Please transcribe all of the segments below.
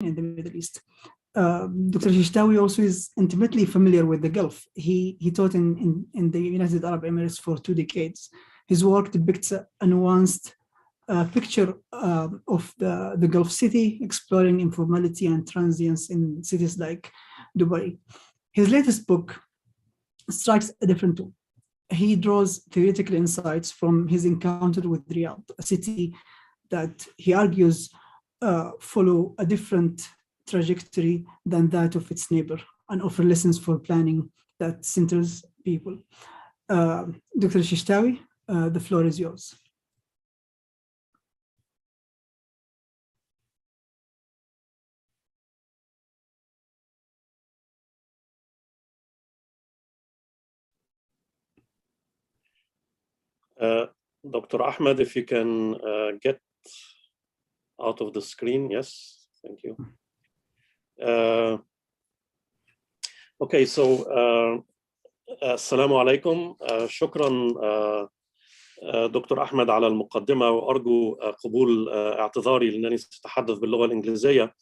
in the Middle East. Dr. Shishtawi also is intimately familiar with the Gulf. He taught in the United Arab Emirates for 2 decades. His work depicts a nuanced picture of the Gulf city, exploring informality and transience in cities like Dubai. His latest book strikes a different tone. He draws theoretical insights from his encounter with Riyadh, a city that he argues follow a different trajectory than that of its neighbor, and offer lessons for planning that centers people. Dr. Shishtawi, the floor is yours. Dr. Ahmed, if you can get out of the screen. Yes, thank you. Okay, so السلام عليكم. شكرا دكتور أحمد على المقدمة، وأرجو قبول اعتذاري لأنني سأتحدث باللغة الإنجليزية.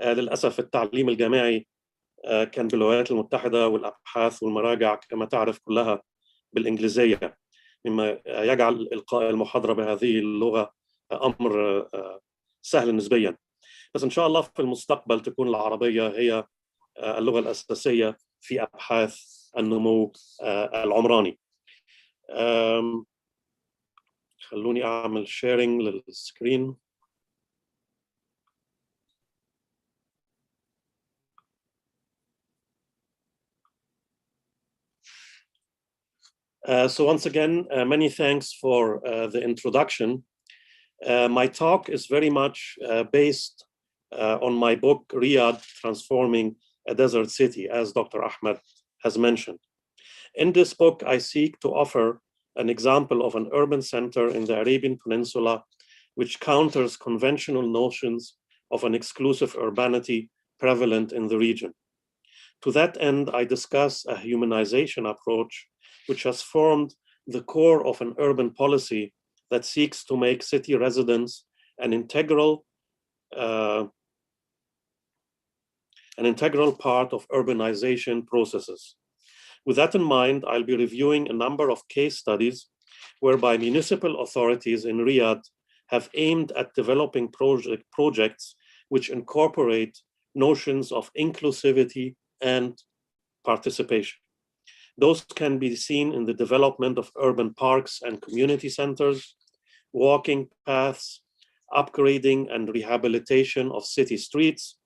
للأسف التعليم الجامعي كان بالولايات المتحدة، والأبحاث والمراجع كما تعرف كلها بالإنجليزية، مما يجعل إلقاء المحاضرة بهذه اللغة أمر سهل نسبيا. بس إن شاء الله في المستقبل تكون العربية هي اللغة الأساسية في أبحاث النمو العمراني. خلوني أعمل شيرينج للسكرين. So once again, many thanks for the introduction. My talk is very much based on my book, Riyadh, Transforming a Desert City, as Dr. Ahmed has mentioned. In this book, I seek to offer an example of an urban center in the Arabian Peninsula, which counters conventional notions of an exclusive urbanity prevalent in the region. To that end, I discuss a humanization approach which has formed the core of an urban policy that seeks to make city residents an integral part of urbanization processes. With that in mind, I'll be reviewing a number of case studies whereby municipal authorities in Riyadh have aimed at developing projects which incorporate notions of inclusivity and participation. Those can be seen in the development of urban parks and community centers, walking paths, upgrading and rehabilitation of city streets,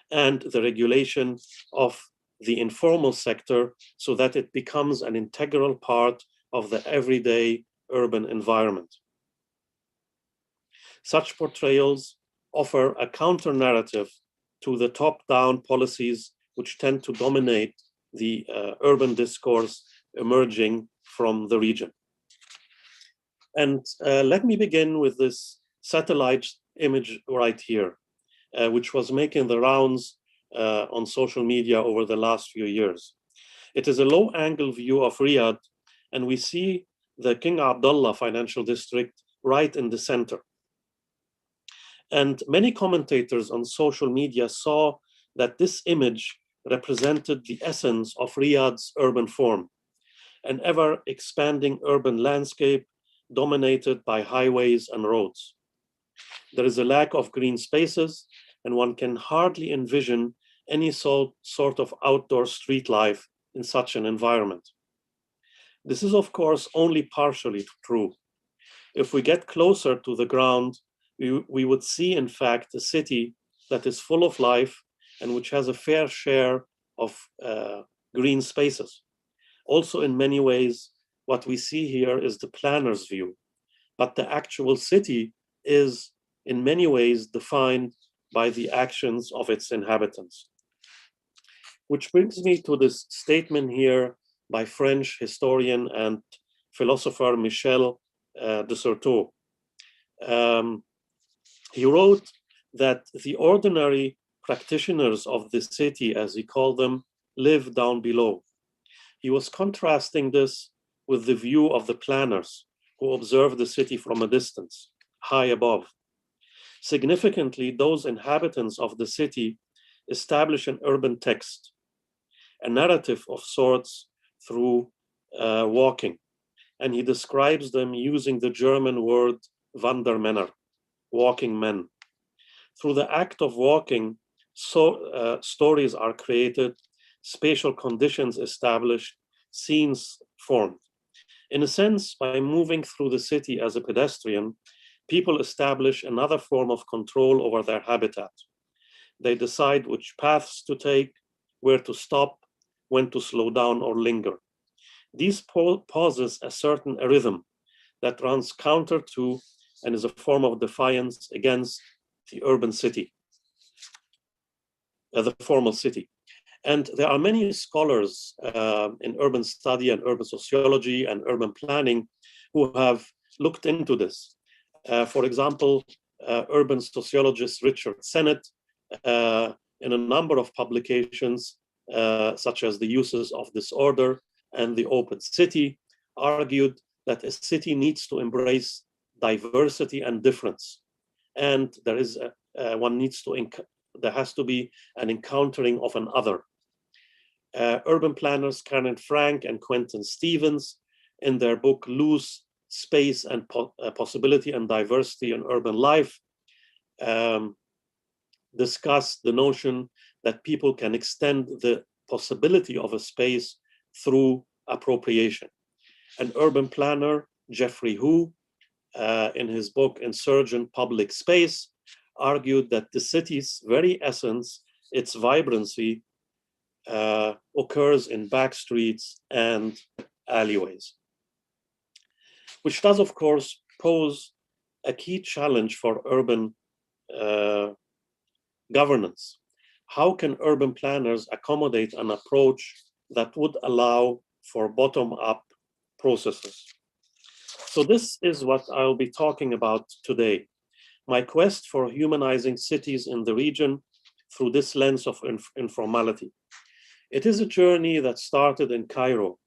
and the regulation of the informal sector so that it becomes an integral part of the everyday urban environment. Such portrayals offer a counter-narrative to the top-down policies which tend to dominate the urban discourse emerging from the region. And let me begin with this satellite image right here, which was making the rounds on social media over the last few years. It is a low-angle view of Riyadh, and we see the King Abdullah financial district right in the center. And many commentators on social media saw that this image represented the essence of Riyadh's urban form, an ever-expanding urban landscape dominated by highways and roads. There is a lack of green spaces, and one can hardly envision any sort of outdoor street life in such an environment. This is, of course, only partially true. If we get closer to the ground, we would see, in fact, a city that is full of life and which has a fair share of green spaces. Also, in many ways, what we see here is the planner's view, but the actual city is in many ways defined by the actions of its inhabitants. Which brings me to this statement here by French historian and philosopher Michel de Certeau. He wrote that the ordinary practitioners of the city, as he called them, live down below. He was contrasting this with the view of the planners who observe the city from a distance, high above. Significantly, those inhabitants of the city establish an urban text, a narrative of sorts through walking. And he describes them using the German word Wandermänner, walking men. Through the act of walking, stories are created, spatial conditions established, scenes formed. In a sense, by moving through the city as a pedestrian, people establish another form of control over their habitat. They decide which paths to take, where to stop, when to slow down or linger. These pauses a certain rhythm that runs counter to and is a form of defiance against the urban city, the formal city. And there are many scholars in urban study and urban sociology and urban planning who have looked into this. For example, urban sociologist Richard Sennett, in a number of publications, such as The Uses of Disorder and The Open City, argued that a city needs to embrace diversity and difference. And there has to be an encountering of an other. Urban planners Karen Frank and Quentin Stevens, in their book Loose Space and Possibility and Diversity in Urban Life, discuss the notion that people can extend the possibility of a space through appropriation. An urban planner, Jeffrey Hu, in his book Insurgent Public Space, argued that the city's very essence, its vibrancy, occurs in back streets and alleyways, which does, of course, pose a key challenge for urban governance. How can urban planners accommodate an approach that would allow for bottom-up processes? So this is what I'll be talking about today. My quest for humanizing cities in the region through this lens of informality. It is a journey that started in Cairo,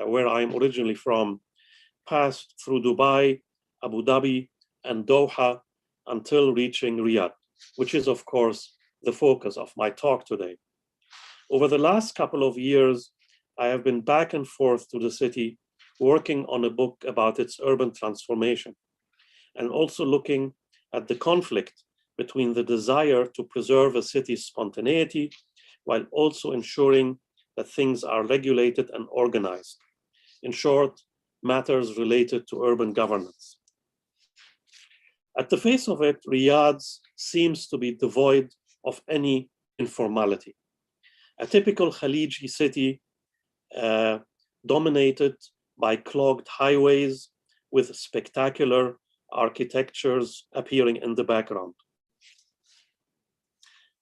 where I'm originally from, passed through Dubai, Abu Dhabi, and Doha until reaching Riyadh, which is, of course, the focus of my talk today. Over the last couple of years, I have been back and forth to the city, working on a book about its urban transformation, and also looking at the conflict between the desire to preserve a city's spontaneity while also ensuring that things are regulated and organized. In short, matters related to urban governance. At the face of it, Riyadh seems to be devoid of any informality. A typical Khaliji city dominated by clogged highways with spectacular architectures appearing in the background.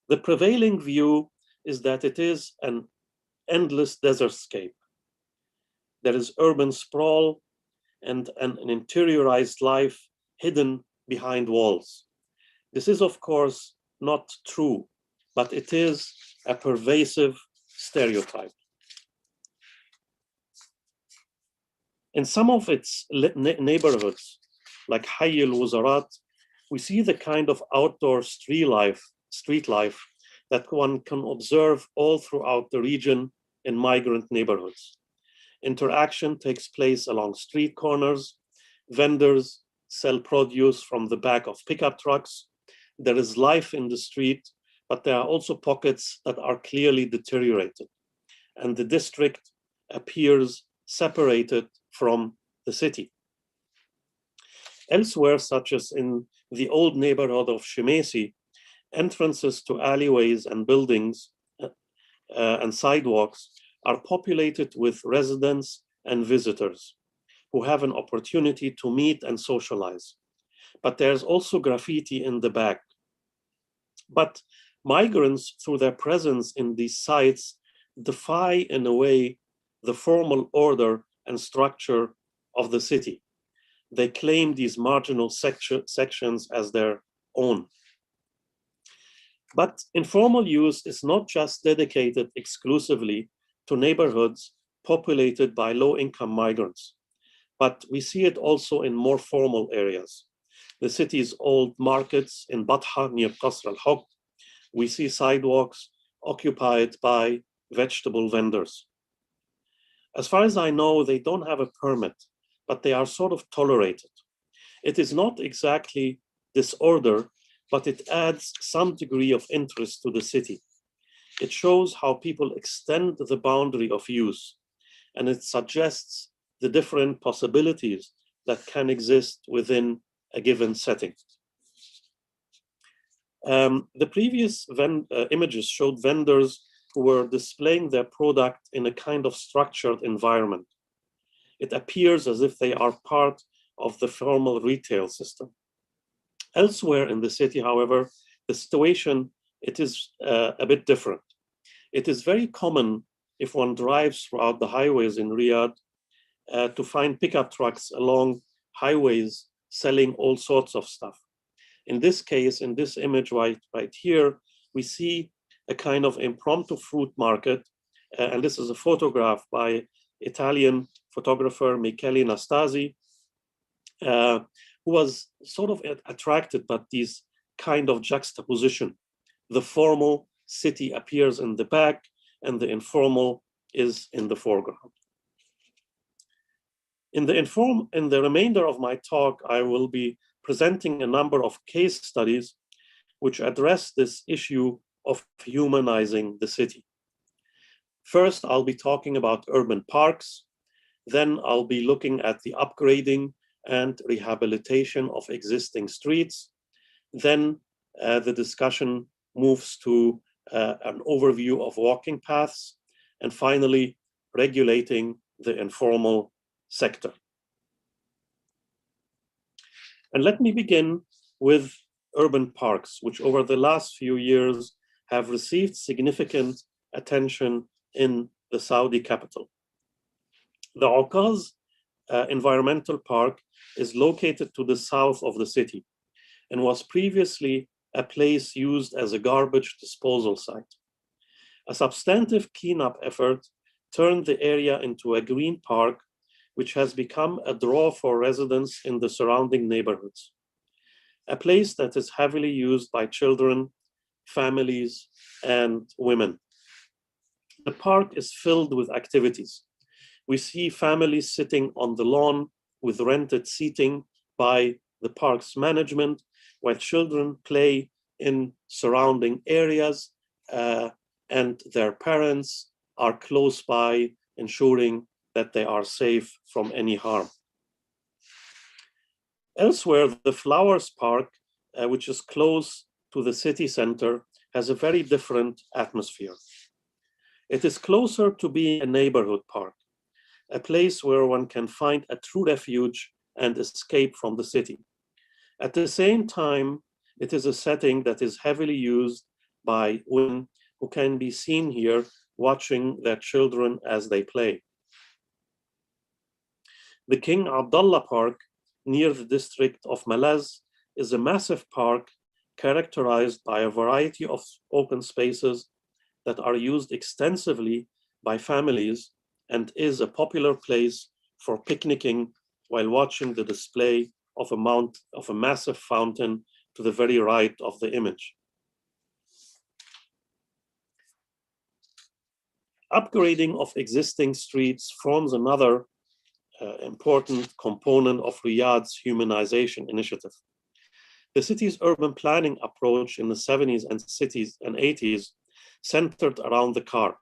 The prevailing view is that it is an endless desertscape. There is urban sprawl and an interiorized life hidden behind walls. This is, of course, not true, but it is a pervasive stereotype. In some of its neighborhoods, like Hayy al-Wuzarat, we see the kind of outdoor street life that one can observe all throughout the region in migrant neighborhoods. Interaction takes place along street corners. Vendors sell produce from the back of pickup trucks. There is life in the street, but there are also pockets that are clearly deteriorated. And the district appears separated from the city. Elsewhere, such as in the old neighborhood of Shemesi, entrances to alleyways and buildings and sidewalks are populated with residents and visitors who have an opportunity to meet and socialize. But there's also graffiti in the back. But migrants, through their presence in these sites, defy in a way the formal order and structure of the city. They claim these marginal sections as their own. But informal use is not just dedicated exclusively to neighborhoods populated by low-income migrants, but we see it also in more formal areas. the city's old markets in Batha near Qasr al-Hukm. We see sidewalks occupied by vegetable vendors. As far as I know, they don't have a permit, but they are sort of tolerated. It is not exactly disorder, but it adds some degree of interest to the city. It shows how people extend the boundary of use, and it suggests the different possibilities that can exist within a given setting. The previous images showed vendors who were displaying their product in a kind of structured environment. It appears as if they are part of the formal retail system. Elsewhere in the city, however, the situation, it is a bit different. It is very common, if one drives throughout the highways in Riyadh, to find pickup trucks along highways selling all sorts of stuff. In this case, in this image right here, we see a kind of impromptu fruit market. And this is a photograph by Italian photographer Michele Nastasi, who was sort of attracted by these kind of juxtaposition. The formal city appears in the back and the informal is in the foreground. In the remainder of my talk, I will be presenting a number of case studies which address this issue of humanizing the city. First, I'll be talking about urban parks. Then I'll be looking at the upgrading and rehabilitation of existing streets. Then the discussion moves to an overview of walking paths, and finally, regulating the informal sector. And let me begin with urban parks, which over the last few years have received significant attention in the Saudi capital. The Uqaz Environmental Park is located to the south of the city and was previously a place used as a garbage disposal site. A substantive cleanup effort turned the area into a green park, which has become a draw for residents in the surrounding neighborhoods. A place that is heavily used by children, families, and women. The park is filled with activities. We see families sitting on the lawn with rented seating by the park's management, while children play in surrounding areas, and their parents are close by, ensuring that they are safe from any harm. Elsewhere, the Flowers Park, which is close to the city center, has a very different atmosphere. It is closer to being a neighborhood park, a place where one can find a true refuge and escape from the city. At the same time, it is a setting that is heavily used by women who can be seen here watching their children as they play. The King Abdullah Park, near the district of Malaz, is a massive park characterized by a variety of open spaces that are used extensively by families and is a popular place for picnicking while watching the display of a massive fountain to the very right of the image. Upgrading of existing streets forms another important component of Riyadh's humanization initiative. The city's urban planning approach in the 70s and 80s centered around the car.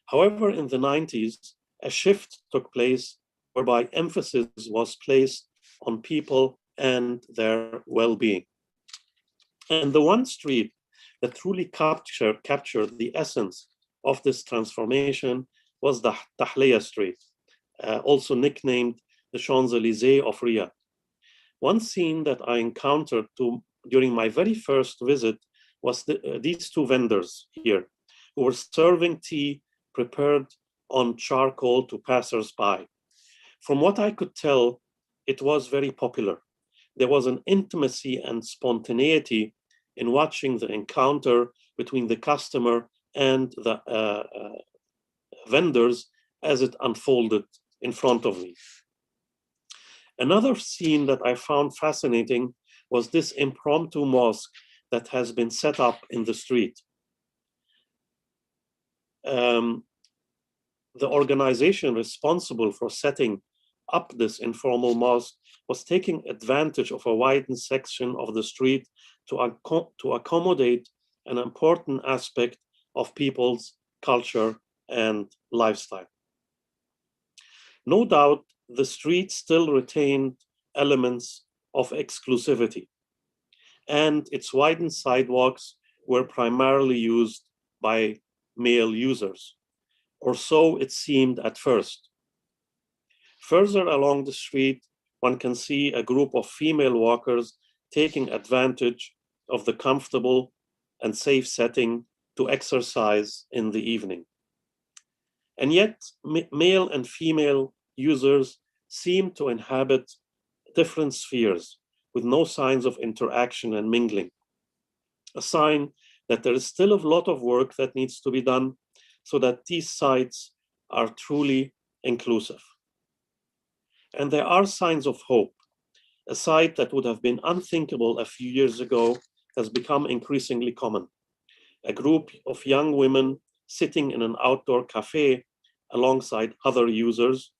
However, in the 90s, a shift took place whereby emphasis was placed on people and their well-being. And the one street that truly captured the essence of this transformation was the Tahliya Street, also nicknamed the Champs-Élysées of Riyadh. One scene that I encountered during my very first visit was these two vendors here, who were serving tea prepared on charcoal to passers-by. From what I could tell, it was very popular. There was an intimacy and spontaneity in watching the encounter between the customer and the vendors as it unfolded in front of me. Another scene that I found fascinating was this impromptu mosque that has been set up in the street. The organization responsible for setting up this informal mosque was taking advantage of a widened section of the street to accommodate an important aspect of people's culture and lifestyle. No doubt, the street still retained elements of exclusivity, and its widened sidewalks were primarily used by male users, or so it seemed at first. Further along the street, one can see a group of female walkers taking advantage of the comfortable and safe setting to exercise in the evening. And yet, male and female users seem to inhabit different spheres with no signs of interaction and mingling, a sign that there is still a lot of work that needs to be done so that these sites are truly inclusive. And there are signs of hope. A site that would have been unthinkable a few years ago has become increasingly common. A group of young women sitting in an outdoor cafe alongside other users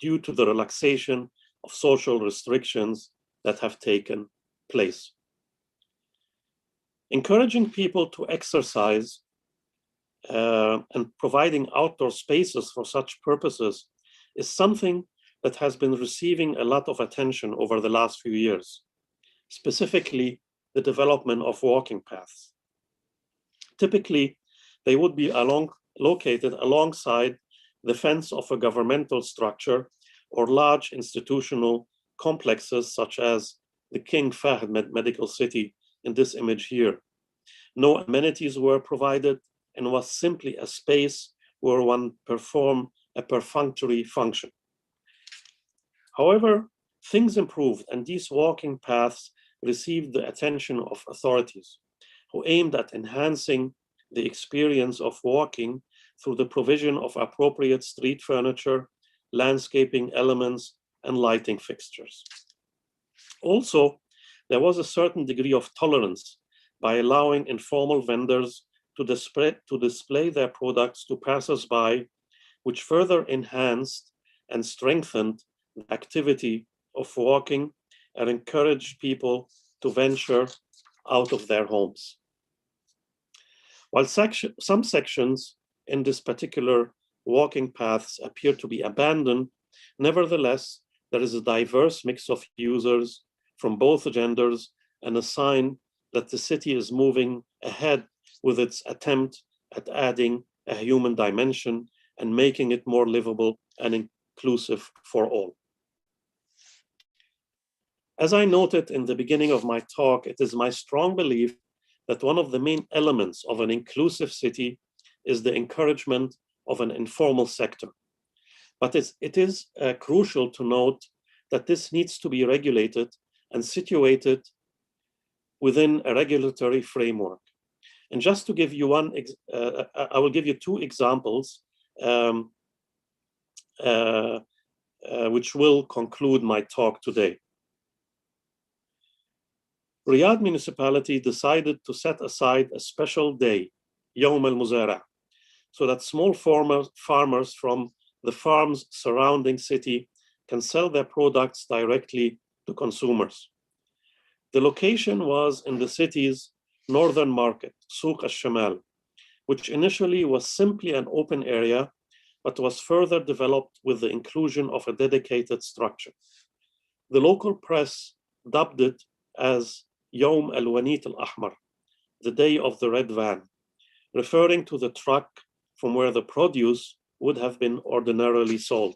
due to the relaxation of social restrictions that have taken place. Encouraging people to exercise and providing outdoor spaces for such purposes is something that has been receiving a lot of attention over the last few years, specifically the development of walking paths. Typically, they would be located alongside the fence of a governmental structure or large institutional complexes such as the King Fahd Medical City in this image here. No amenities were provided and was simply a space where one performed a perfunctory function. However, things improved and these walking paths received the attention of authorities who aimed at enhancing the experience of walking through the provision of appropriate street furniture, landscaping elements, and lighting fixtures. Also, there was a certain degree of tolerance by allowing informal vendors to display their products to passers-by, which further enhanced and strengthened the activity of walking and encouraged people to venture out of their homes. While some sections in this particular walking paths appear to be abandoned, nevertheless, there is a diverse mix of users from both genders and a sign that the city is moving ahead with its attempt at adding a human dimension and making it more livable and inclusive for all. As I noted in the beginning of my talk, it is my strong belief that one of the main elements of an inclusive city is the encouragement of an informal sector. But it is crucial to note that this needs to be regulated and situated within a regulatory framework. And just to give you I will give you two examples which will conclude my talk today. Riyadh municipality decided to set aside a special day, Yawm al-Muzara, so that small farmers from the farms surrounding city can sell their products directly to consumers. The location was in the city's northern market, Souq al-Shamal, which initially was simply an open area, but was further developed with the inclusion of a dedicated structure. The local press dubbed it as Yawm al-Wanit al-Ahmar, the day of the red van, referring to the truck from where the produce would have been ordinarily sold.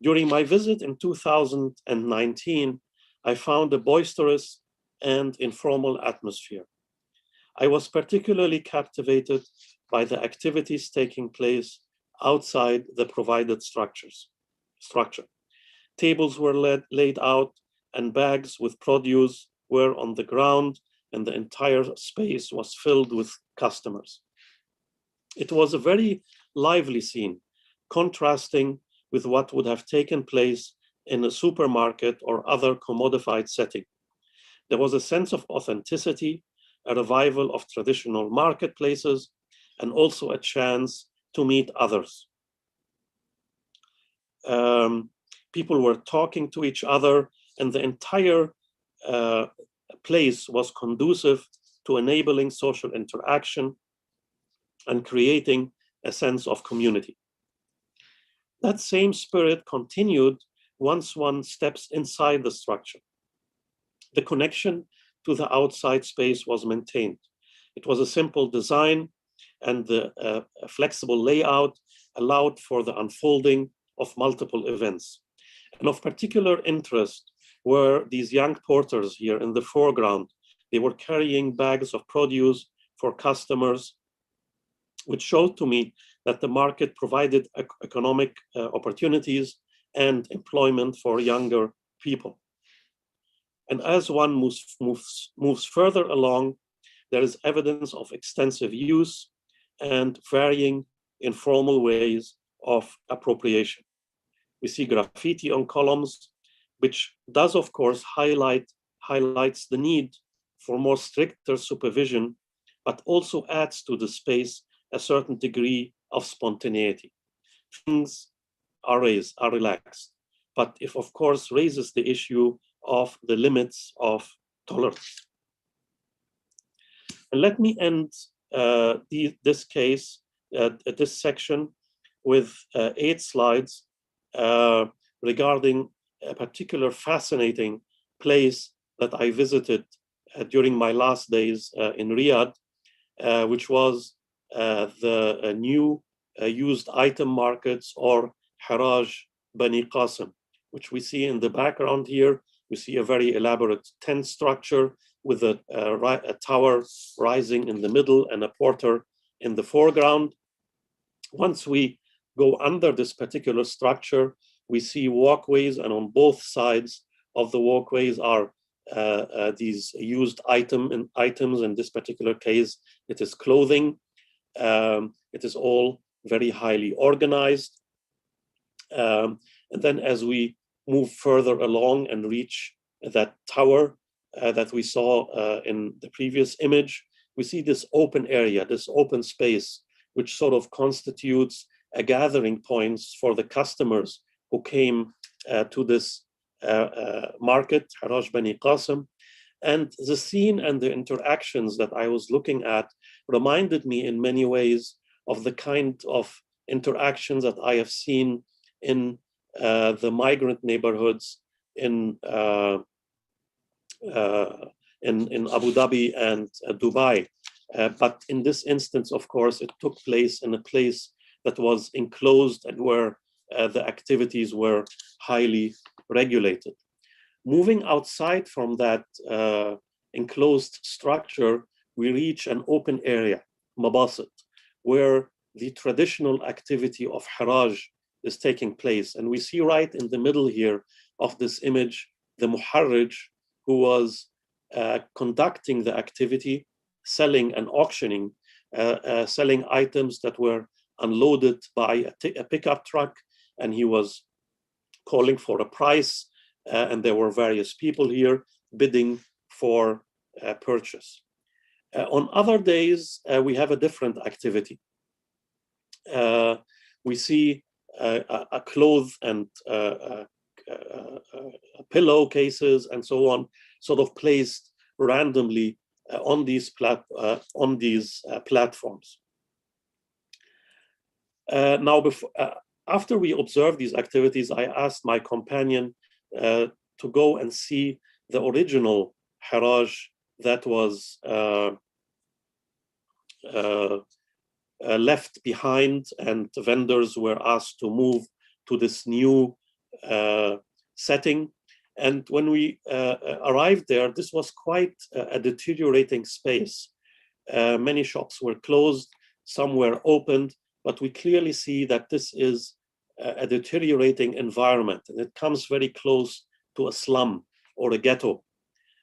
During my visit in 2019, I found a boisterous and informal atmosphere. I was particularly captivated by the activities taking place outside the provided structure. Tables were laid out and bags with produce were on the ground, and the entire space was filled with customers. It was a very lively scene, contrasting with what would have taken place in a supermarket or other commodified setting. There was a sense of authenticity, a revival of traditional marketplaces, and also a chance to meet others. People were talking to each other, and the entire place was conducive to enabling social interaction and creating a sense of community. That same spirit continued once one steps inside the structure. The connection to the outside space was maintained. It was a simple design, and the flexible layout allowed for the unfolding of multiple events. And of particular interest were these young porters here in the foreground. They were carrying bags of produce for customers, which showed to me that the market provided economic opportunities and employment for younger people. And as one moves further along, there is evidence of extensive use and varying informal ways of appropriation. We see graffiti on columns, which does, of course, highlights the need for more stricter supervision, but also adds to the space a certain degree of spontaneity. Things are relaxed, but if, of course, raises the issue of the limits of tolerance. And let me end this case, this section, with 8 slides regarding a particular fascinating place that I visited during my last days in Riyadh, which was the new used item markets, or Haraj Bani Qasim, which we see in the background here. We see a very elaborate tent structure with a tower rising in the middle and a porter in the foreground. Once we go under this particular structure, we see walkways, and on both sides of the walkways are these used items. In this particular case, it is clothing. It is all very highly organized. And then as we move further along and reach that tower that we saw in the previous image, we see this open area, this open space, which sort of constitutes a gathering points for the customers who came to this market, Haraj Bani Qasim. And the scene and the interactions that I was looking at reminded me in many ways of the kind of interactions that I have seen in the migrant neighborhoods in Abu Dhabi and Dubai. But in this instance, of course, it took place in a place that was enclosed and where the activities were highly regulated. Moving outside from that enclosed structure, we reach an open area, Mabasit, where the traditional activity of Haraj is taking place. And we see right in the middle here of this image, the Muharrij, who was conducting the activity, selling and auctioning, selling items that were unloaded by a pickup truck, and he was calling for a price, and there were various people here bidding for purchase. On other days, we have a different activity. We see a clothes and pillowcases and so on, sort of placed randomly on these platforms. Now, after we observed these activities, I asked my companion to go and see the original Haraj that was left behind, and the vendors were asked to move to this new setting. And when we arrived there, this was quite a deteriorating space. Many shops were closed, some were opened, but we clearly see that this is a deteriorating environment, and it comes very close to a slum or a ghetto.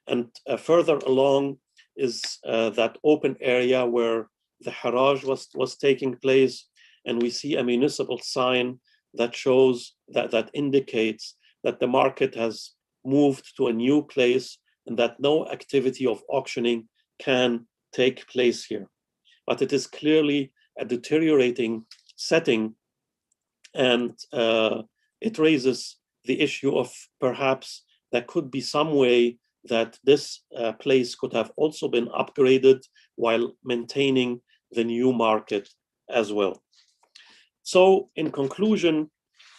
And further along is that open area where the Haraj was taking place, and we see a municipal sign that shows that indicates that the market has moved to a new place and that no activity of auctioning can take place here. But it is clearly a deteriorating setting, and it raises the issue of perhaps there could be some way that this place could have also been upgraded while maintaining the new market as well. So in conclusion,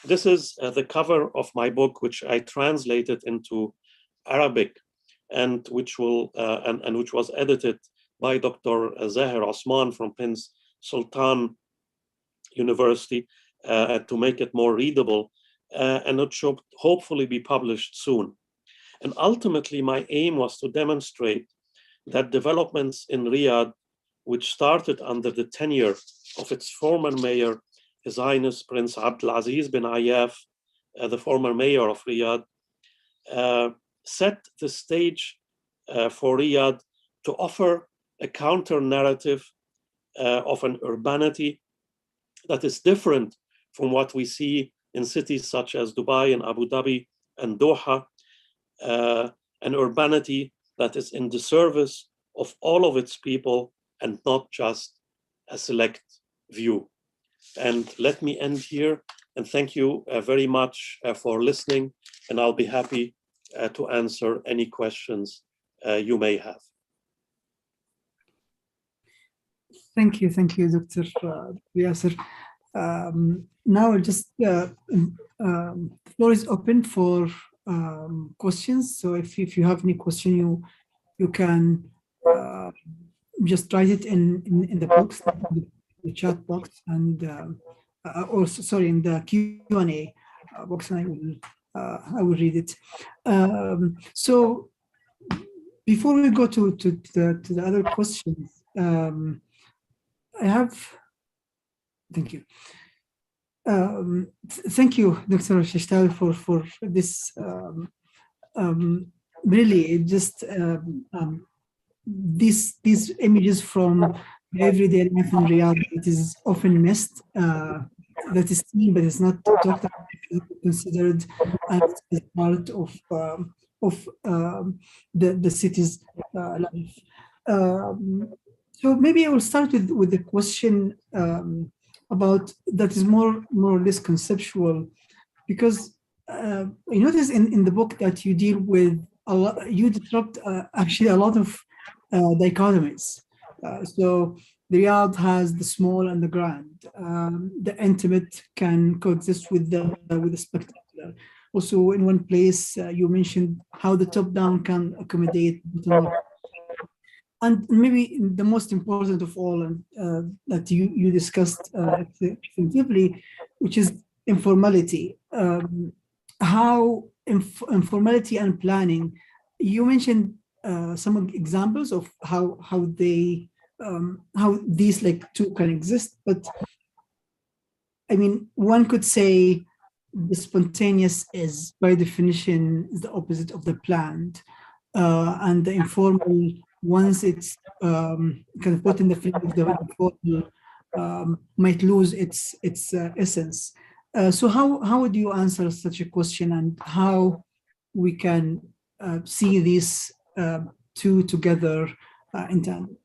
this is the cover of my book, which I translated into Arabic, and which will and which was edited by Dr. Zahir Osman from Prince Sultan University to make it more readable, and it should hopefully be published soon. And ultimately, my aim was to demonstrate that developments in Riyadh, which started under the tenure of its former mayor, His Highness Prince Abdulaziz bin Ayaf, the former mayor of Riyadh, set the stage for Riyadh to offer a counter narrative of an urbanity that is different from what we see in cities such as Dubai and Abu Dhabi and Doha, an urbanity that is in the service of all of its people and not just a select view. And let me end here, and thank you very much for listening, and I'll be happy to answer any questions you may have. Thank you, Dr. Yasser. Now, just the floor is open for questions. So if you have any question, you can just write it in the box, the chat box, and also sorry, in the Q&A box, and I will read it. So before we go to the other questions, I have. Thank you. Thank you, Dr. Shishtawi, for this. Really, just these images from everyday life in Riyadh that is often missed, that is seen but is not talked about, considered as part of the city's life. So maybe I will start with the question about that is more or less conceptual, because I noticed in the book that you deal with a lot, you disrupt actually a lot of dichotomies. So the Riyadh has the small and the grand. The intimate can coexist with the spectacular. Also, in one place, you mentioned how the top-down can accommodate bottom-up. And maybe the most important of all, that you discussed extensively, which is informality. How informality and planning. You mentioned some examples of how these like two can exist, but I mean, one could say the spontaneous is by definition is the opposite of the planned, and the informal, once it's kind of put in the field of the informal, might lose its essence. So how would you answer such a question, and how we can see these two together in tandem?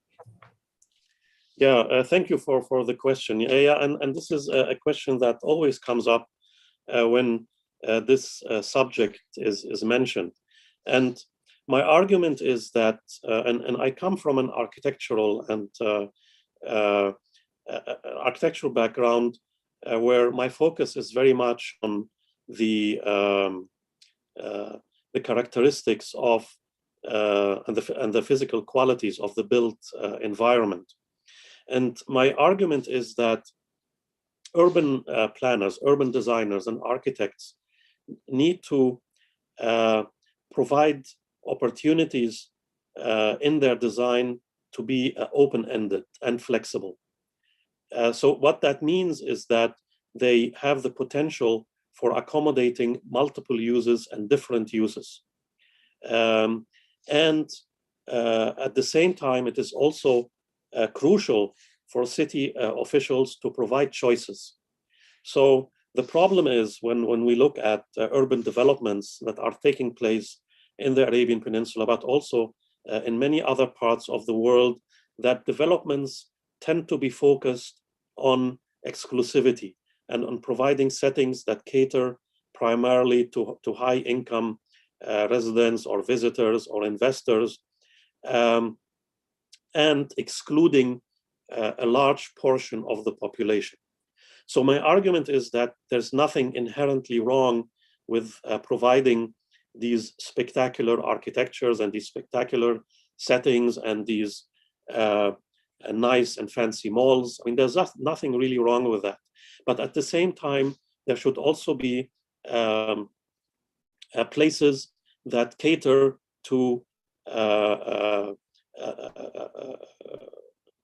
Yeah, thank you for the question. Yeah, and this is a question that always comes up when this subject is mentioned. And my argument is that, and I come from an architectural and architectural background, where my focus is very much on the characteristics of and the physical qualities of the built environment. And my argument is that urban planners, urban designers, and architects need to provide opportunities in their design to be open-ended and flexible. So what that means is that they have the potential for accommodating multiple uses and different uses. And at the same time, it is also crucial for city officials to provide choices. So The problem is when we look at urban developments that are taking place in the Arabian Peninsula, but also in many other parts of the world, that developments tend to be focused on exclusivity and on providing settings that cater primarily to high-income residents or visitors or investors, and excluding a large portion of the population. So my argument is that there's nothing inherently wrong with providing these spectacular architectures and these spectacular settings and these nice and fancy malls. I mean, there's nothing really wrong with that. But at the same time, there should also be places that cater to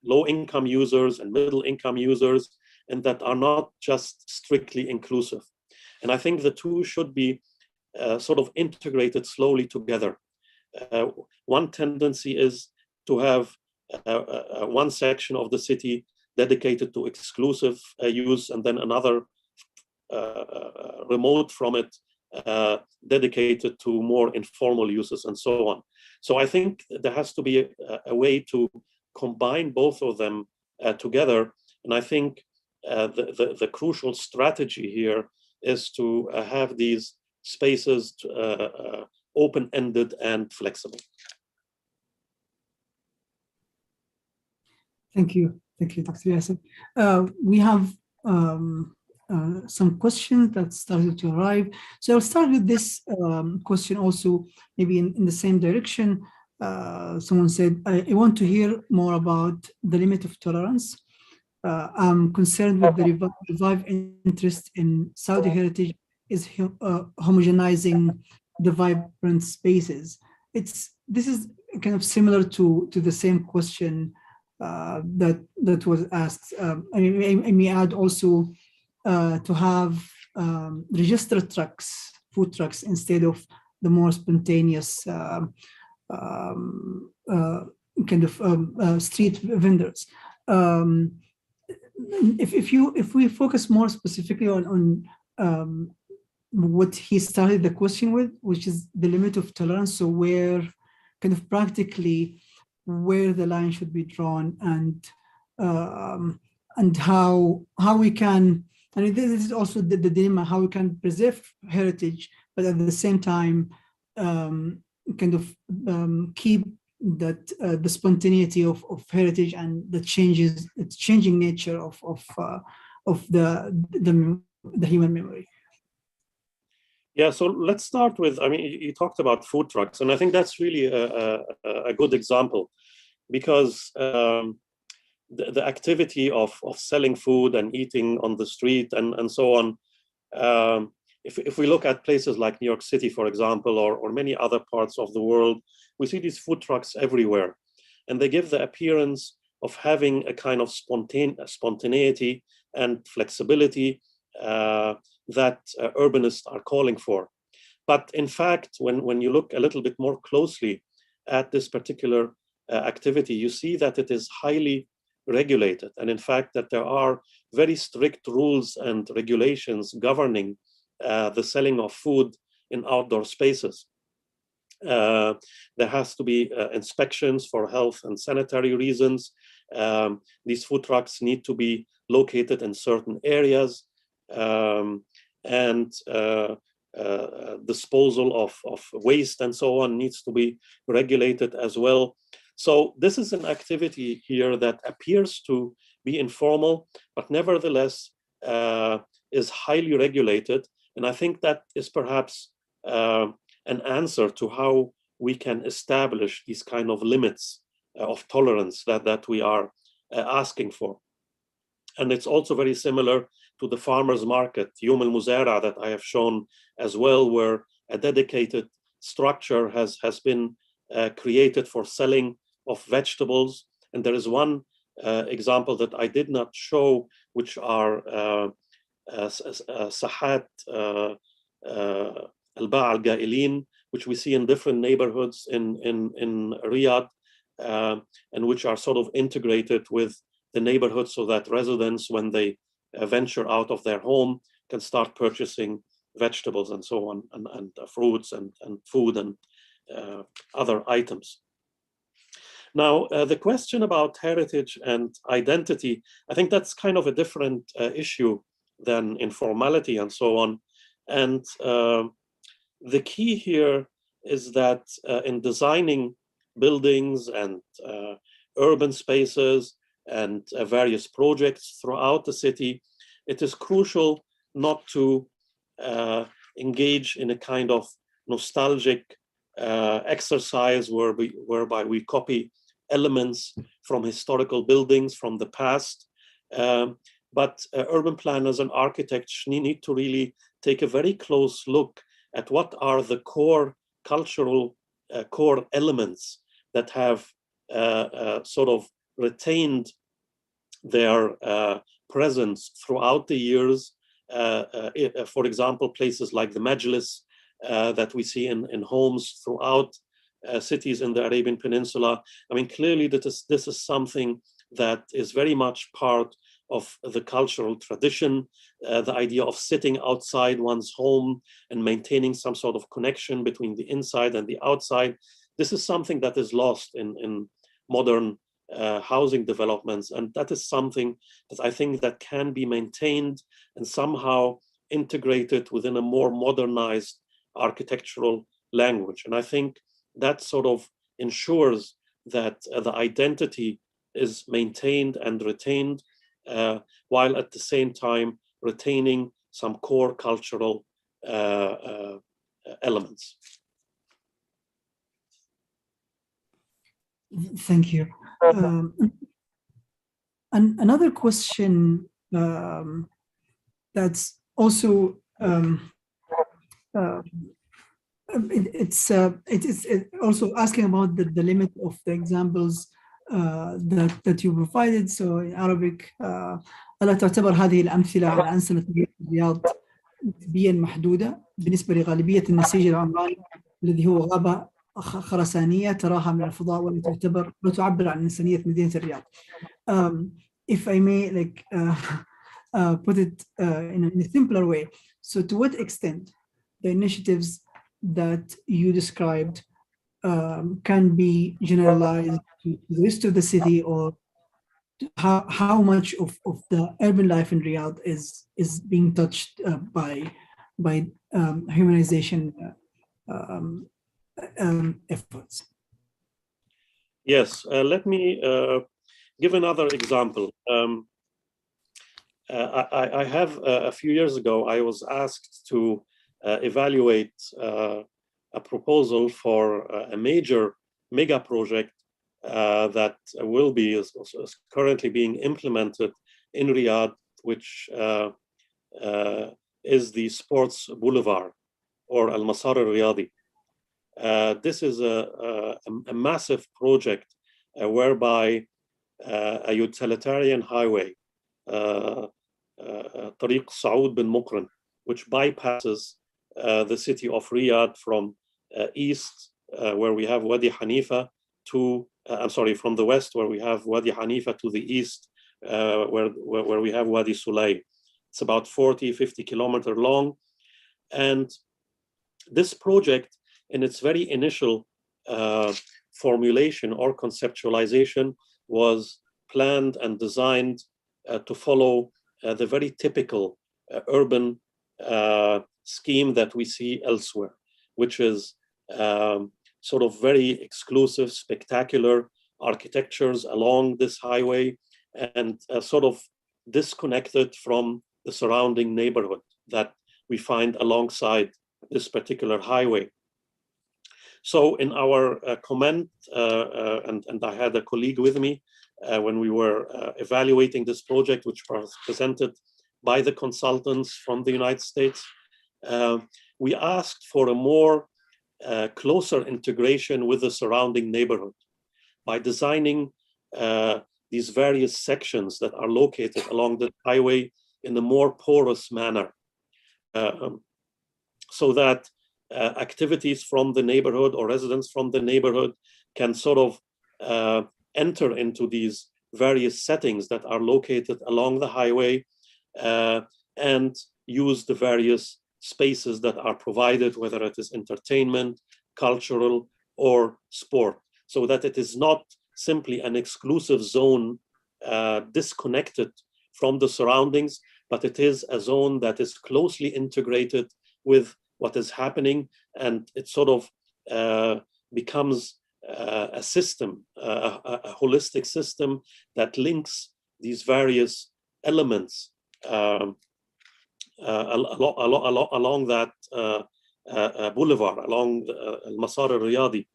low-income users and middle-income users, and that are not just strictly inclusive. And I think the two should be sort of integrated slowly together. One tendency is to have one section of the city dedicated to exclusive use, and then another remote from it dedicated to more informal uses, and so on. So I think there has to be a way to combine both of them together. And I think the crucial strategy here is to have these spaces open-ended and flexible. Thank you, Dr. Yasser. We have some questions that started to arrive. So I'll start with this question also, maybe in the same direction. Someone said, I want to hear more about the limit of tolerance. I'm concerned with the revived interest in Saudi heritage is homogenizing the vibrant spaces. This is kind of similar to the same question that was asked. I may add also to have registered trucks, food trucks, instead of the more spontaneous kind of street vendors. If we focus more specifically on what he started the question with, which is the limit of tolerance, so where kind of practically where the line should be drawn, and how we can, and this is also the dilemma, how we can preserve heritage, but at the same time kind of keep that the spontaneity of heritage and the changing nature of the human memory. Yeah, so let's start with, I mean, you talked about food trucks, and I think that's really a good example, because the activity of selling food and eating on the street and so on, if we look at places like New York City, for example, or many other parts of the world, we see these food trucks everywhere, and they give the appearance of having a kind of spontaneity and flexibility that urbanists are calling for. But in fact, when you look a little bit more closely at this particular activity, you see that it is highly regulated, and in fact that there are very strict rules and regulations governing the selling of food in outdoor spaces. There has to be inspections for health and sanitary reasons. These food trucks need to be located in certain areas, and disposal of waste and so on needs to be regulated as well. So this is an activity here that appears to be informal, but nevertheless is highly regulated. And I think that is perhaps an answer to how we can establish these kind of limits of tolerance that we are asking for. And it's also very similar to the farmers market, Yom al-Muzara, that I have shown as well, where a dedicated structure has been created for selling of vegetables. And there is one example that I did not show, which are Sahat al-Ba' al-Ga'ilin, which we see in different neighborhoods in Riyadh, and which are sort of integrated with the neighborhood, so that residents, when they venture out of their home, can start purchasing vegetables and so on, and fruits and food and other items. Now, the question about heritage and identity, I think that's kind of a different issue than informality and so on. And the key here is that in designing buildings and urban spaces and various projects throughout the city, it is crucial not to engage in a kind of nostalgic exercise whereby we copy elements from historical buildings from the past. But urban planners and architects need to really take a very close look at what are the core cultural core elements that have sort of retained their presence throughout the years. For example, places like the Majlis that we see in homes throughout cities in the Arabian Peninsula. I mean, clearly this is something that is very much part of the cultural tradition, the idea of sitting outside one's home and maintaining some sort of connection between the inside and the outside. This is something that is lost in modern housing developments, and that is something that I think that can be maintained and somehow integrated within a more modernized architectural language. And I think that sort of ensures that the identity is maintained and retained, while at the same time retaining some core cultural elements. Thank you. Another question that's also it's also asking about the limit of the examples that you provided. So in Arabic, ألا تعتبر هذه الأمثلة على أنسنة الرياض نسبيا محدودة بالنسبة لغالبية النسيج العمراني الذي هو غابة خرسانية تراها من الفضاء ولا تعبر عن إنسانية مدينة الرياض. If I may put it in a simpler way, so to what extent the initiatives that you described can be generalized to the rest of the city, or how much of the urban life in Riyadh is being touched by humanization efforts? Yes, let me give another example. I have a few years ago, I was asked to evaluate a proposal for a major mega project that will be is currently being implemented in Riyadh, which is the Sports Boulevard, or Al Masar Al Riyadi. This is a massive project whereby a utilitarian highway, طريق سعود بن مقرن, which bypasses the city of Riyadh from east, where we have Wadi Hanifa, to from the west, where we have Wadi Hanifa, to the east, where we have Wadi Sulay. It's about 40-50 kilometers long, and this project, in its very initial formulation or conceptualization, was planned and designed to follow the very typical urban scheme that we see elsewhere, which is sort of very exclusive, spectacular architectures along this highway, and sort of disconnected from the surrounding neighborhood that we find alongside this particular highway. So in our comment, and I had a colleague with me when we were evaluating this project, which was presented by the consultants from the United States, we asked for a more closer integration with the surrounding neighborhood by designing these various sections that are located along the highway in a more porous manner, so that activities from the neighborhood or residents from the neighborhood can sort of enter into these various settings that are located along the highway, and use the various spaces that are provided, whether it is entertainment, cultural, or sport, so that it is not simply an exclusive zone disconnected from the surroundings, but it is a zone that is closely integrated with what is happening, and it sort of becomes a system, a holistic system that links these various elements along that boulevard, along Al-Masar al-Riyadi.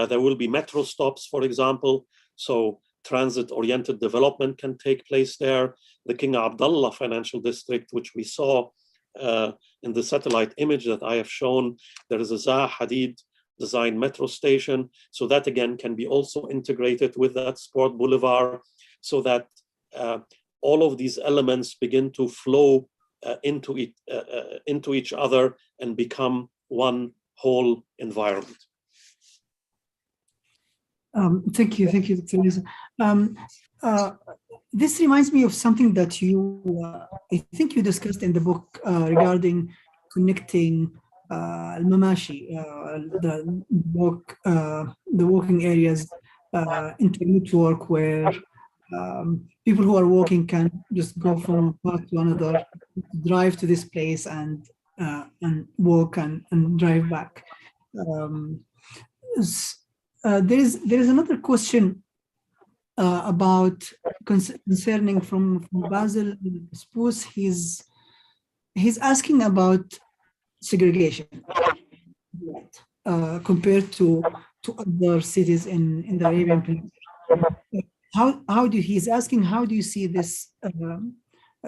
There will be metro stops, for example, so transit-oriented development can take place there. The King Abdullah Financial District, which we saw in the satellite image that I have shown, there is a Zaha Hadid designed metro station, so that again can be also integrated with that sport boulevard, so that all of these elements begin to flow into each other and become one whole environment. Thank you, Dr. Lisa. This reminds me of something that I think you discussed in the book regarding connecting al-mamashi, the walking areas into a network where people who are walking can just go from one part to another, drive to this place and walk and drive back. There is another question about concerning from Basil Spoos. He's asking about segregation compared to other cities in the Arabian Peninsula. He's asking, how do you see this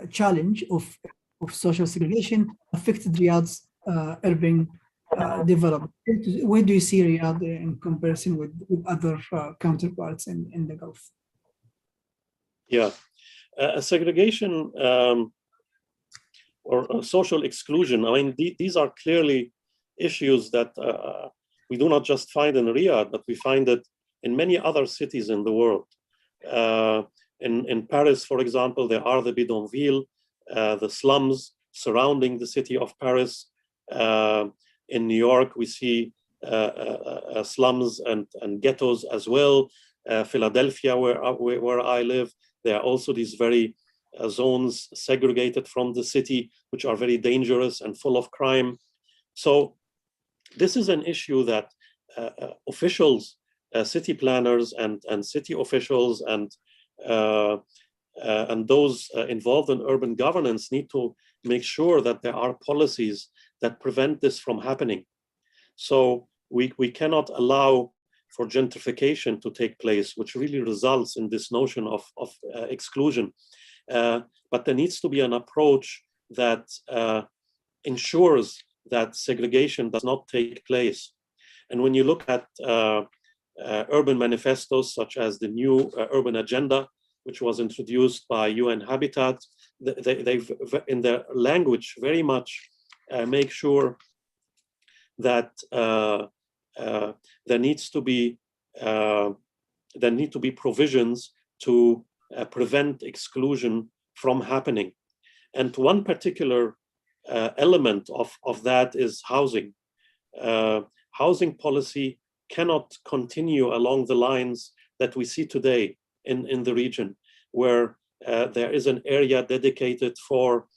challenge of social segregation affected Riyadh's urban development? Where do you see Riyadh in comparison with other counterparts in the Gulf? Yeah, segregation or social exclusion, I mean, these are clearly issues that we do not just find in Riyadh, but we find it in many other cities in the world. In Paris, for example, there are the bidonvilles, the slums surrounding the city of Paris. In New York, we see slums and ghettos as well. Philadelphia, where I live, there are also these very zones segregated from the city, which are very dangerous and full of crime. So this is an issue that officials, city planners and city officials and those involved in urban governance need to make sure that there are policies that prevent this from happening. So we cannot allow for gentrification to take place, which really results in this notion of exclusion. But there needs to be an approach that ensures that segregation does not take place. And when you look at urban manifestos, such as the new urban agenda, which was introduced by UN Habitat, they've in their language very much make sure that there need to be provisions to prevent exclusion from happening. And one particular element of that is housing. Housing policy cannot continue along the lines that we see today in the region, where there is an area dedicated for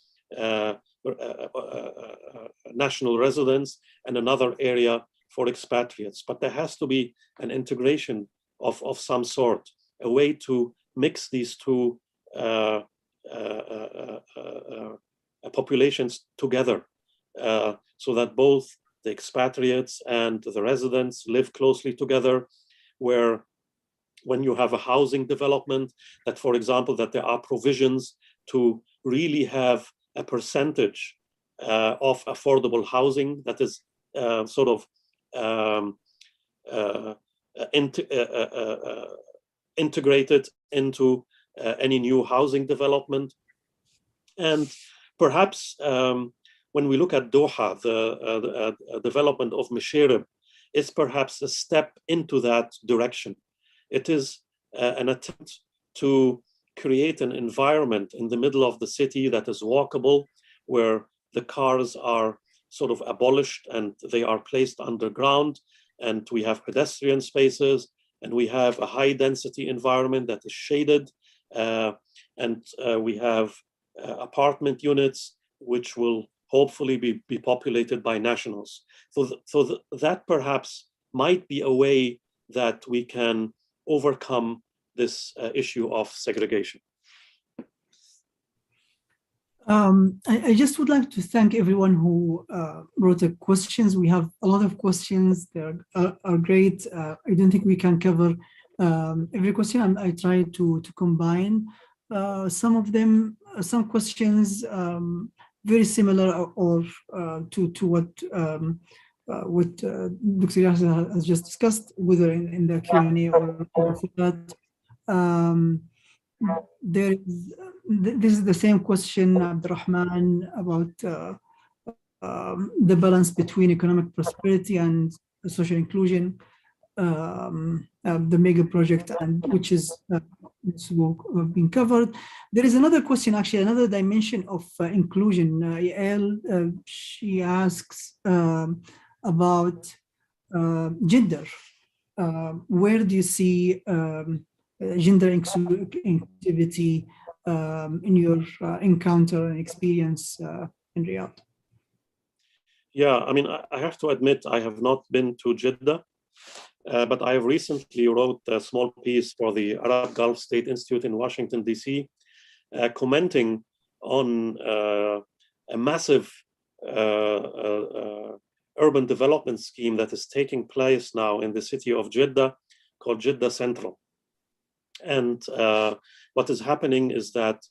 national residents and another area for expatriates. But there has to be an integration of some sort, a way to mix these two populations together, so that both the expatriates and the residents live closely together, where when you have a housing development, that, for example, that there are provisions to really have a percentage of affordable housing that is sort of integrated into any new housing development. And perhaps when we look at Doha, the development of Mesherib is perhaps a step into that direction. It is an attempt to create an environment in the middle of the city that is walkable, where the cars are sort of abolished and they are placed underground, and we have pedestrian spaces, and we have a high density environment that is shaded, and we have apartment units which will hopefully be populated by nationals. So that perhaps might be a way that we can overcome this issue of segregation. I just would like to thank everyone who wrote the questions. We have a lot of questions. They are great. I don't think we can cover every question, and I try to combine some of them. Some questions very similar or to what Dr. Yasser has just discussed, whether in the Q&A or before that. This is the same question, Abdurrahman, about the balance between economic prosperity and social inclusion, the mega project, and which is being covered. There is another question, actually, another dimension of inclusion. Yael, she asks about gender. Where do you see gender inclusivity in your encounter and experience in Riyadh? Yeah, I mean, I have to admit, I have not been to Jeddah, but I recently wrote a small piece for the Arab Gulf State Institute in Washington, D.C., commenting on a massive urban development scheme that is taking place now in the city of Jeddah called Jeddah Central. And what is happening is that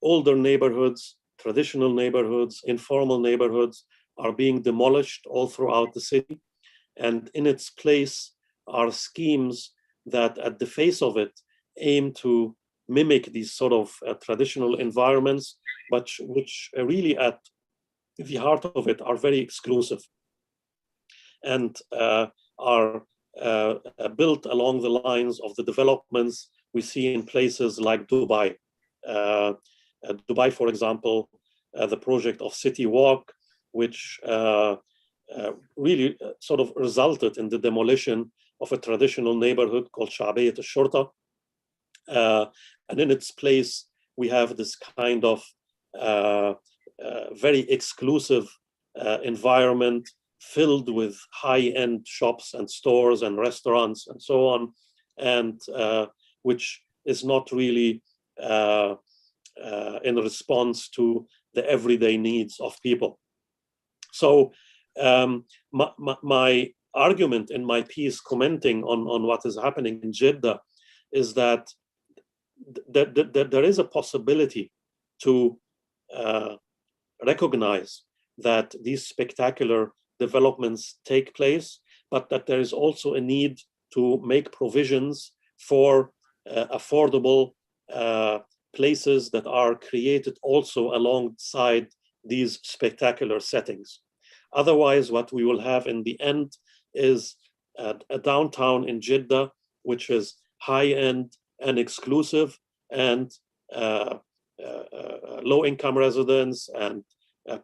older neighborhoods, traditional neighborhoods, informal neighborhoods are being demolished all throughout the city. And in its place are schemes that at the face of it aim to mimic these sort of traditional environments, but which really at the heart of it are very exclusive and are built along the lines of the developments we see in places like Dubai. Dubai, for example, the project of City Walk, which really sort of resulted in the demolition of a traditional neighborhood called Sha'biyat al-Shurta. And in its place, we have this kind of very exclusive environment filled with high-end shops and stores and restaurants and so on, and which is not really in response to the everyday needs of people. So my argument in my piece commenting on what is happening in Jeddah is that there is a possibility to recognize that these spectacular developments take place, but that there is also a need to make provisions for affordable places that are created also alongside these spectacular settings. Otherwise, what we will have in the end is a downtown in Jeddah, which is high-end and exclusive, and low-income residents and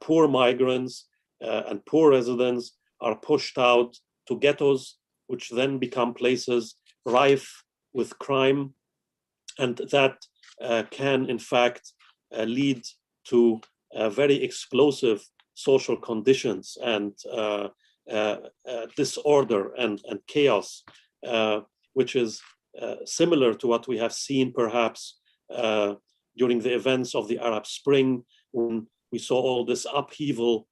poor migrants and poor residents are pushed out to ghettos, which then become places rife with crime, and that can, in fact, lead to very explosive social conditions and disorder and chaos, which is similar to what we have seen perhaps during the events of the Arab Spring, when we saw all this upheaval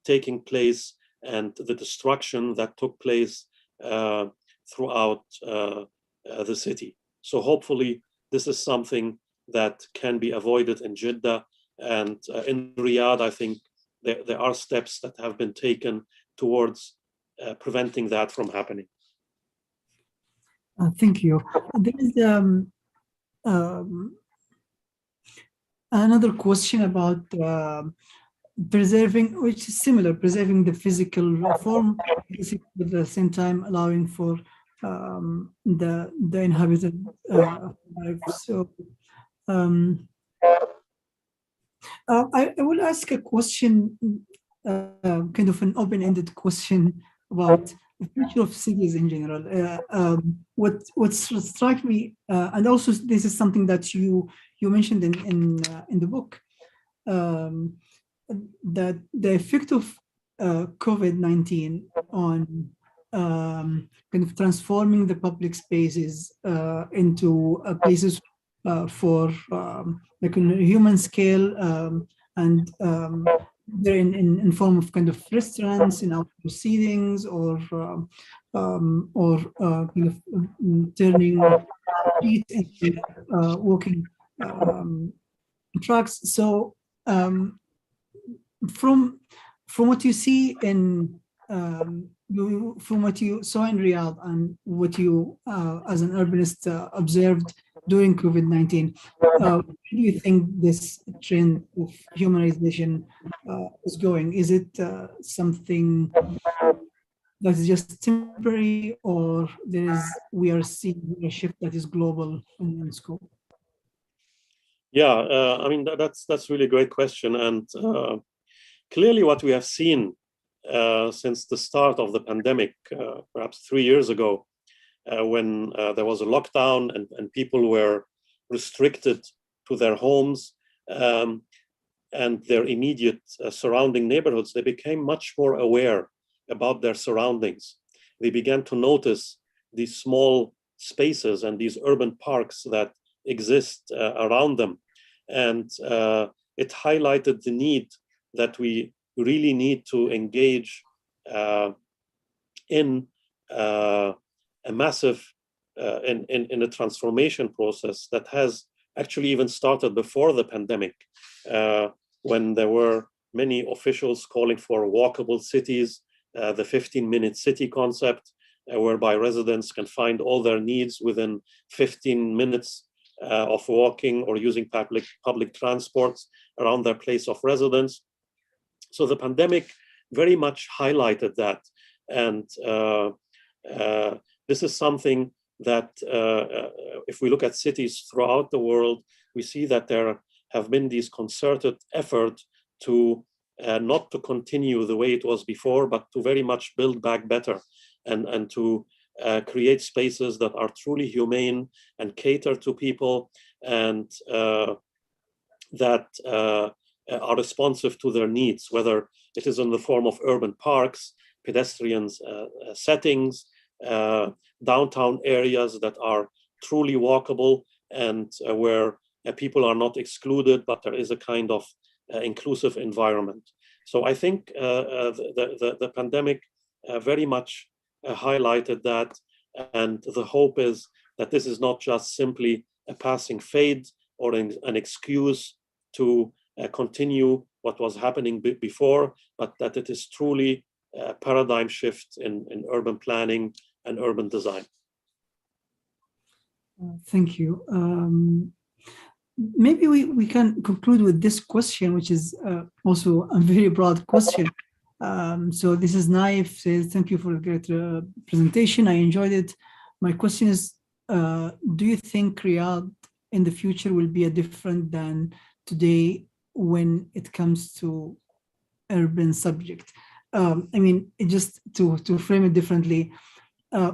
taking place and the destruction that took place throughout the city. So hopefully this is something that can be avoided in Jeddah, and in Riyadh, I think there are steps that have been taken towards preventing that from happening. Thank you. There is another question about preserving, which is similar, preserving the physical form, at the same time allowing for the inhabited life. So I will ask a question, kind of an open-ended question about the future of cities in general. What struck me, and also this is something that you mentioned in the book, um, that the effect of COVID-19 on kind of transforming the public spaces into places for like on a human scale, and they're in form of kind of restaurants, in outdoor seatings, or kind of turning streets into walking tracks. So from what you see in from what you saw in Riyadh and what you as an urbanist observed during COVID-19, where do you think this trend of humanization is going? Is it something that is just temporary, or we are seeing a shift that is global in scope? Yeah, I mean, that's really a great question. And clearly what we have seen since the start of the pandemic, perhaps 3 years ago, when there was a lockdown and people were restricted to their homes and their immediate surrounding neighborhoods, they became much more aware about their surroundings. They began to notice these small spaces and these urban parks that exist around them. And it highlighted the need that we really need to engage in a massive in a transformation process that has actually even started before the pandemic, when there were many officials calling for walkable cities, the 15-minute city concept, whereby residents can find all their needs within 15 minutes of walking or using public transports around their place of residence. So the pandemic very much highlighted that. And this is something that if we look at cities throughout the world, we see that there have been these concerted efforts to not to continue the way it was before, but to very much build back better and to create spaces that are truly humane and cater to people, and that are responsive to their needs, whether it is in the form of urban parks, pedestrian settings, downtown areas that are truly walkable and where people are not excluded, but there is a kind of inclusive environment. So I think the pandemic very much highlighted that, and the hope is that this is not just simply a passing fade or an excuse to continue what was happening before, but that it is truly a paradigm shift in urban planning and urban design. Thank you. Maybe we can conclude with this question, which is also a very broad question. So this is Naif says, thank you for a great presentation. I enjoyed it. My question is, do you think Riyadh in the future will be different than today when it comes to urban subject? I mean, just to frame it differently,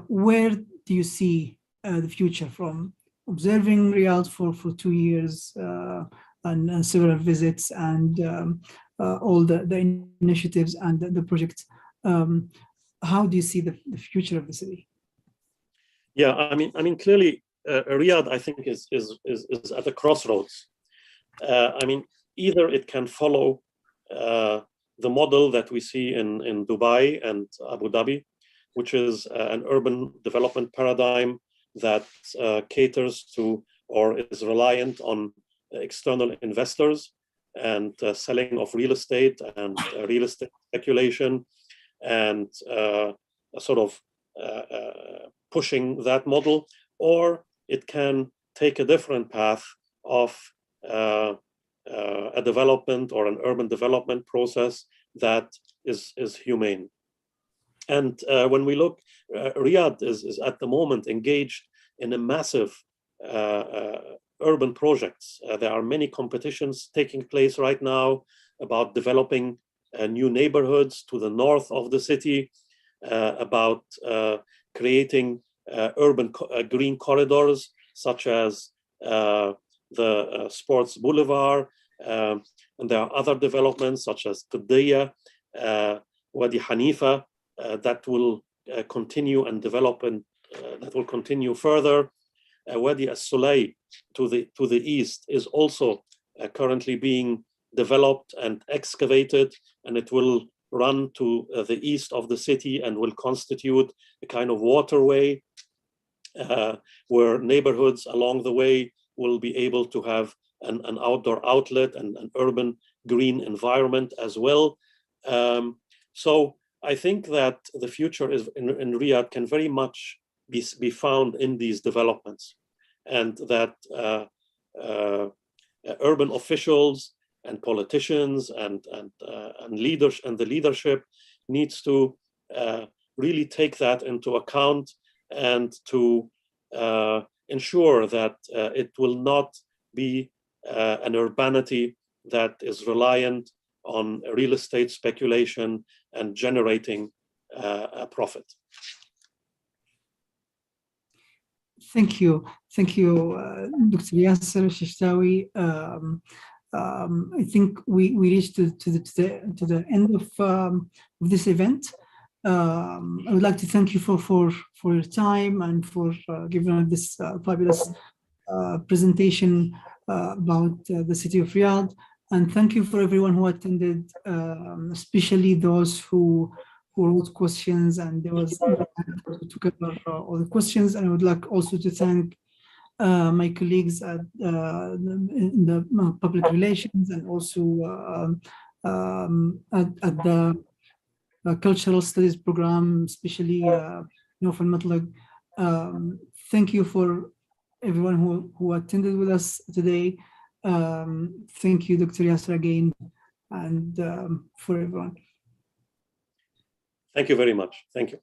where do you see the future from observing Riyadh for 2 years and several visits and all the initiatives and the projects? How do you see the future of the city? Yeah, I mean, clearly, Riyadh, I think, is at a crossroads. I mean, either it can follow the model that we see in Dubai and Abu Dhabi, which is an urban development paradigm that caters to or is reliant on external investors and selling of real estate and real estate speculation, and sort of pushing that model, or it can take a different path of a development or an urban development process that is humane. And when we look, Riyadh is at the moment engaged in a massive urban projects. There are many competitions taking place right now about developing new neighborhoods to the north of the city, about creating urban green corridors, such as the Sports Boulevard, and there are other developments such as Qadiyya, Wadi Hanifa, that will continue and develop, and that will continue further. Wadi As-Sulay to the east is also currently being developed and excavated, and it will run to the east of the city and will constitute a kind of waterway where neighborhoods along the way will be able to have an outdoor outlet and an urban green environment as well. So I think that the future is in Riyadh can very much be found in these developments, and that urban officials and politicians and leaders and the leadership needs to really take that into account, and to ensure that it will not be an urbanity that is reliant on real estate speculation and generating a profit. Thank you, Dr. Yasser Shishtawi. I think we reached to the end of this event. I would like to thank you for your time and for giving us this fabulous presentation about the city of Riyadh. And thank you for everyone who attended, especially those who wrote questions, and there was to cover all the questions. And I would like also to thank my colleagues at in the public relations, and also at the cultural studies program, especially Nofal Matlag. Thank you for everyone who attended with us today. Thank you, Dr. Yasser, again, and for everyone. Thank you very much. Thank you.